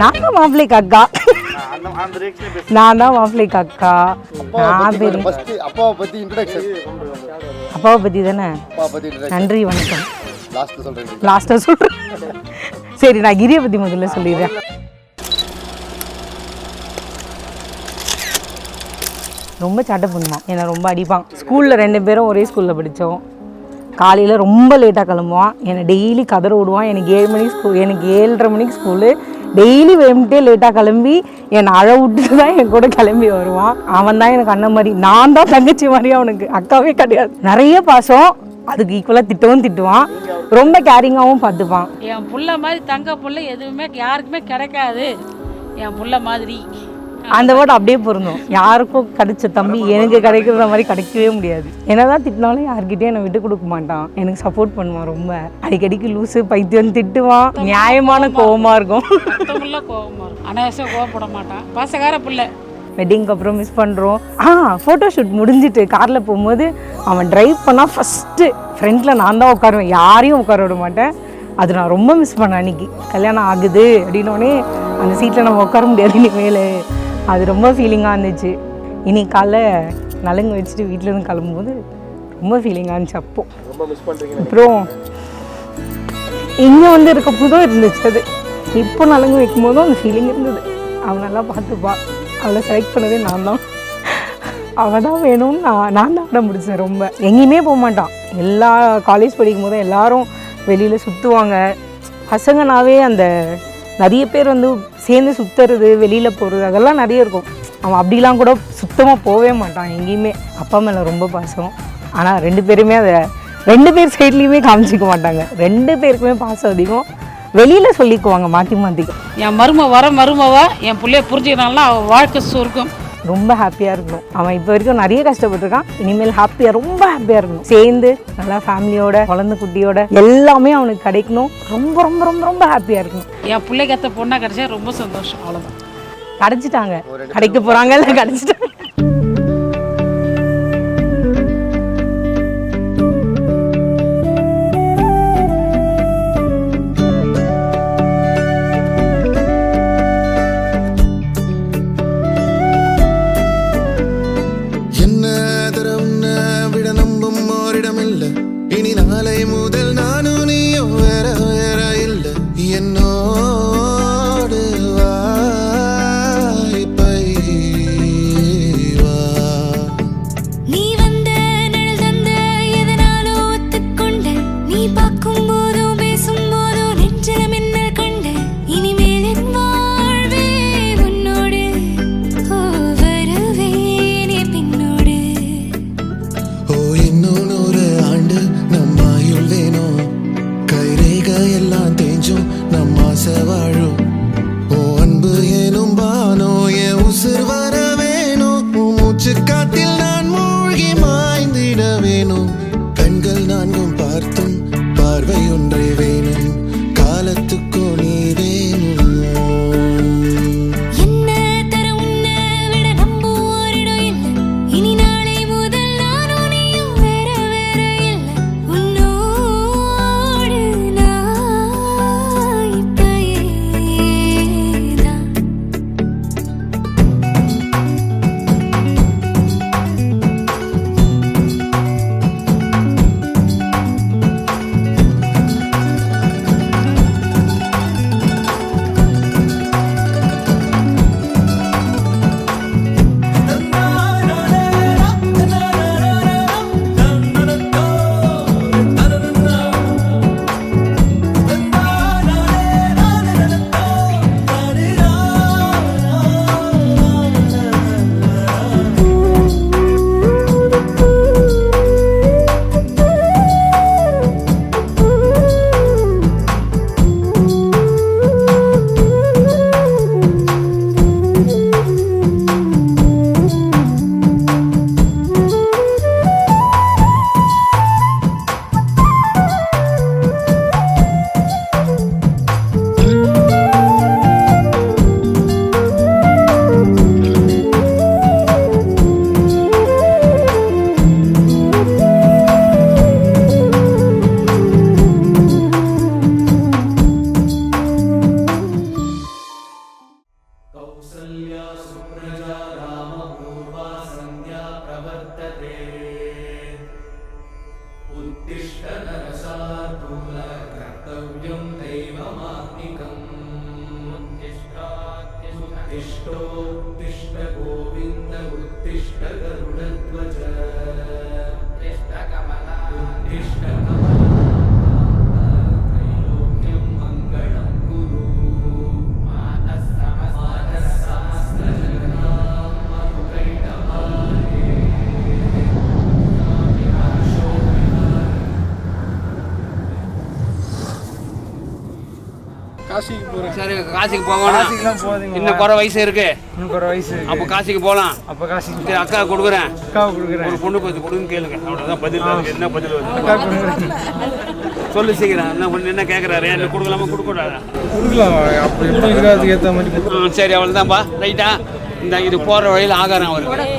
நான் தான் மாப்பிள்ளைக்கு அக்கா. நான் தான் மாப்பிள்ளைக்கு அக்கா. அப்பாவை பற்றி தானே. நன்றி வணக்கம். லாஸ்ட்டாக சொல்கிறேன். சரி, நான் கிரியை பற்றி முதல்ல சொல்லிடுறேன். ரொம்ப சேட்டை பண்ணுவான், என்னை ரொம்ப அடிப்பான். ஸ்கூலில் 2 பேரும் ஒரே ஸ்கூலில் படித்தோம். காலையில் ரொம்ப லேட்டாக கிளம்புவான், என்னை டெய்லி கதற விடுவான். எனக்கு 7 மணிக்கு ஸ்கூல், எனக்கு 7:30 மணிக்கு ஸ்கூலு. டெய்லி வேணும்ட்டே லேட்டாக கிளம்பி என்னை அழ விட்டுட்டு தான் என் கூட கிளம்பி வருவான். அவன் தான் எனக்கு அண்ணன் மாதிரி, நான் தான் தங்கச்சி மாதிரி அவனுக்கு, அக்காவே கிடையாது. நிறைய பாசம், அதுக்கு ஈக்குவலாக திட்டுவான். ரொம்ப கேரிங்காகவும் பார்த்துப்பான். என் புள்ள மாதிரி தங்க புள்ள எதுவுமே யாருக்குமே கிடைக்காது, என் புள்ள மாதிரி. அந்த வேர்டு அப்படியே பொருந்தும். யாருக்கும் கிடைச்ச தம்பி எனக்கு கிடைக்கிற மாதிரி கிடைக்கவே முடியாது. என்னதான் திட்டினாலும் யார்கிட்டயும் என்னை விட்டு கொடுக்க மாட்டான், எனக்கு சப்போர்ட் பண்ணுவான். ரொம்ப அடிக்கடிக்கு லூசு பைத்தியம் திட்டுவான். நியாயமான கோவமா இருக்கும், அனாவசியம் கோவப்பட மாட்டான். பாசக்கார பிள்ளை. வெட்டிங்க்கு அப்புறம் மிஸ் பண்ணுறோம். ஃபோட்டோ ஷூட் முடிஞ்சிட்டு காரில் போகும்போது அவன் டிரைவ் பண்ணால் ஃபஸ்ட்டு ஃப்ரண்டில் நான் தான் உட்காருவேன், யாரையும் உட்கார விட மாட்டேன். அது நான் ரொம்ப மிஸ் பண்ணேன். அன்றைக்கி கல்யாணம் ஆகுது அப்படின்னோடனே அந்த சீட்டில் நம்ம உட்கார முடியாது இனிமேல். அது ரொம்ப ஃபீலிங்காக இருந்துச்சு. இன்னைக்கு காலைல நலுங்கு வச்சுட்டு வீட்டிலேருந்து கிளம்பும்போது ரொம்ப ஃபீலிங்காக இருந்துச்சு. அப்புறம் இங்கே வந்து இருக்க போதும் இருந்துச்சு அது. இப்போ நலுங்கு வைக்கும் போதும் அந்த ஃபீலிங் இருந்தது. அவன் நல்லா பார்த்துப்பா. அவளை செலக்ட் பண்ணதே நான் தான். அவள் தான் வேணும்னு நான் தான் முடிச்சேன். ரொம்ப எங்கேயுமே போக மாட்டான். எல்லா காலேஜ் படிக்கும் போதும் எல்லாரும் வெளியில் சுற்றுவாங்க. பசங்கனாவே அந்த நிறைய பேர் வந்து சேர்ந்து சுற்றுறது, வெளியில் போகிறது, அதெல்லாம் நிறைய இருக்கும். அவன் அப்படிலாம் கூட சுத்தமாக போகவே மாட்டான் எங்கேயுமே. அப்பா மேலே ரொம்ப பாசம். ஆனால் 2 பேருமே அதை 2 பேர் சைட்லேயுமே காமிச்சிக்க மாட்டாங்க. 2 பேருக்குமே பாசம் அதிகம். வெளியில் சொல்லிக்குவாங்க மாற்றி மாற்றி. என் மருமவா என் பிள்ளைய புரிஞ்சுக்கினாலும் அவள் வாழ்க்கை சுருக்கம். ரொம்ப ஹாப்பியாக இருக்கணும். அவன் இப்போ வரைக்கும் நிறைய கஷ்டப்பட்டுருக்கான். இனிமேல் ரொம்ப ஹாப்பியாக இருக்கணும். சேர்ந்து நல்லா ஃபேமிலியோட, குழந்தை குட்டியோட எல்லாமே அவனுக்கு கிடைக்கணும். ரொம்ப ரொம்ப ரொம்ப ரொம்ப ஹாப்பியாக இருக்கணும். என் பிள்ளைக்கு அத்த பொண்ணாக கிடைச்சா ரொம்ப சந்தோஷம். அவ்வளோதான். கிடைச்சிட்டாங்க, கிடைக்க போகிறாங்க, இல்லை கிடைச்சிட்டாங்க. இனி நாளை முதல் நானும் நீயும் வேற வேற இல்லை. என்னோடு வாய்ப்பை வா. நீ வந்த நிழல் தந்த எதனாலோ ஒத்துக்கொண்ட. நீ பார்க்கும் போதோ பேசும் போதோ நெஞ்சில மின்னல் கண்ட. இனிமேல் என் வாழ்வே உன்னோடு. ஓ வருவேனே பின்னோடு. ஓ இன்னும் 100 ஆண்டு நம்ம ஆயுள் வேணும். கைரேக எல்லாம் தேஞ்சும் நம்ம ஆசை வாழும். ஓ அன்பு ஏனும் பானோ என் உசுர் வர வேணும். மூச்சு காத்தில் நான் மூழ்கி மாய்ந்திட வேணும். கண்கள் 4 பார்த்தும் பார்வை ஒன்றே வேணும். காலத்துக்கோ நீ வேணும். என்ன தர உன்னை விட நம்ப ஓரிடம் இல்லை. இனி நாளை முதல் நானும் நீயும் வேற வேற இல்லை. உன்னோடு நான் இப்பயே தான். காசிக்கு போகிறேன். சரி காசிக்கு போகணும். காசிக்குலாம் போகாதீங்க. இன்னும் குறை வயசு இருக்கு. இன்னும் ஒரு வயசு இருக்கு. அப்போ காசிக்கு போகலாம். அப்போ காசிக்கு சரி அக்கா கொடுக்குறேன். அக்காவுக்கு கொடுக்குறேன். ஒரு பொண்ணு பார்த்து கொடுன்னு கேளுங்க. அவ்வளோதான் பதில். அதுக்கு என்ன பதில் வருது? அக்காவுக்கு கொடுக்குறேன். சொல்லு சீக்கிரம். என்ன பொண்ணு என்ன கேட்குறாரு? என்ன கொடுக்கலாமா கொடுக்கூடாதா? கொடுக்கலாம். அப்போ எப்படி இருக்கோ அதுக்கு ஏற்ற மாதிரி கொடுக்கலாம். சரி அவ்வளோதான்ப்பா. ரைட்டா? இந்த இது போகிற வழியில் ஆகாரம் அவருக்கு.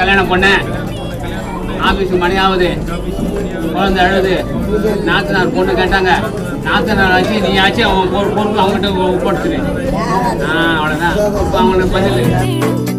கல்யாணம் பண்ணேன். ஆஃபீஸுக்கு மணி ஆகுது. குழந்தை அழுது. நாத்தனார் பொண்ணு கேட்டாங்க. நாத்தனார் ஆச்சு நீ ஆச்சு அவன் பொறுப்பு அவங்ககிட்ட ஒப்படைச்சிரு. அவ்வளோதான் அவங்களுக்கு பதில்.